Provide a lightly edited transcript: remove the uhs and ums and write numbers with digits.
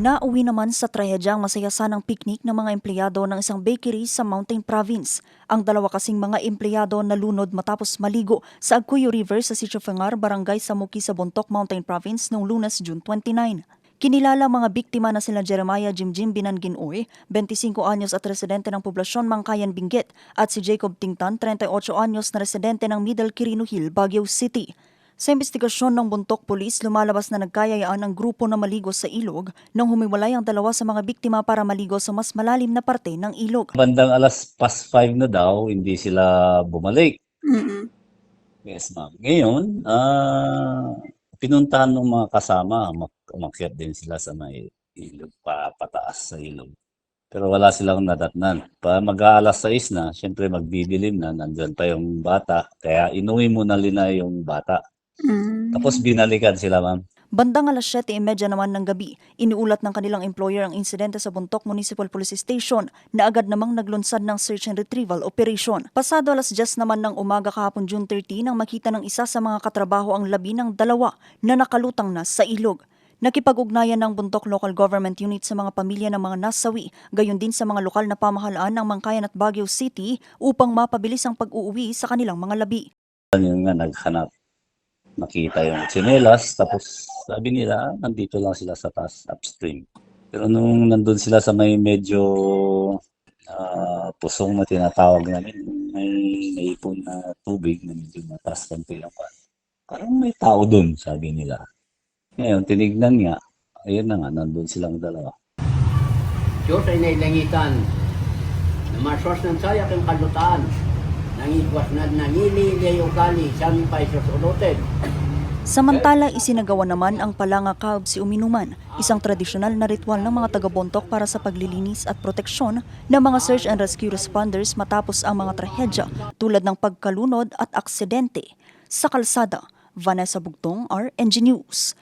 Nauwi naman sa trahedyang masaya sanang piknik ng mga empleyado ng isang bakery sa Mountain Province. Ang dalawa kasing mga empleyado nalunod matapos maligo sa Agcuyo River sa Sitio Fengar, Barangay Samuki sa Bontoc, Mountain Province noong Lunes, June 29. Kinilala mga biktima na sila Jeremiah Jimjim Binangin-Uy, 25 anyos at residente ng poblasyon Mangkayan, Benguet, at si Jacob Tingtan, 38 anyos na residente ng Middle Quirino Hill, Baguio City. Sa investigasyon ng Bontoc Police, lumalabas na nagkayayaan ang grupo na maligo sa ilog nang humiwalay ang dalawa sa mga biktima para maligo sa mas malalim na parte ng ilog. Bandang alas past 5 na daw, hindi sila bumalik. Yes, ma'am. Ngayon, pinuntahan ng mga kasama, umakyat din sila sa may ilog, pataas sa ilog. Pero wala silang nadatnan. Mag-aalas 6 na, syempre magdidilim na, nandyan pa yung bata. Kaya inuwi muna nila yung bata. Tapos binalikan sila, ma'am. Bandang alas 7:30 naman ng gabi, iniulat ng kanilang employer ang insidente sa Bontoc Municipal Police Station na agad namang naglunsad ng search and retrieval operation. Pasado alas 10 naman ng umaga kahapon June 30 nang makita ng isa sa mga katrabaho ang labi ng dalawa na nakalutang na sa ilog. Nakipag-ugnayan ng Bontoc Local Government Unit sa mga pamilya ng mga nasawi, gayon din sa mga lokal na pamahalaan ng Mangkayan at Baguio City upang mapabilis ang pag-uuwi sa kanilang mga labi. Yung nga naghanap, nakita yung tsinelas, tapos sabi nila, nandito lang sila sa taas, upstream. Pero nung nandun sila sa may medyo pusong na tinatawag namin, may naipon na tubig na medyo mataas konti lang pa. Parang may tao dun, sabi nila. Ngayon, tinignan nga, ayun na nga, nandun silang dalawa. Diyos ay nailangitan, na masos ng saya kang kalutaan, nangikwas na nangili ugali, siyang pa isusulutin. Samantala, isinagawa naman ang palanga kaob si uminuman, isang tradisyonal na ritual ng mga taga-Bontoc para sa paglilinis at proteksyon ng mga search and rescue responders matapos ang mga trahedya tulad ng pagkalunod at aksidente. Sa kalsada, Vanessa Bugtong, RNG News.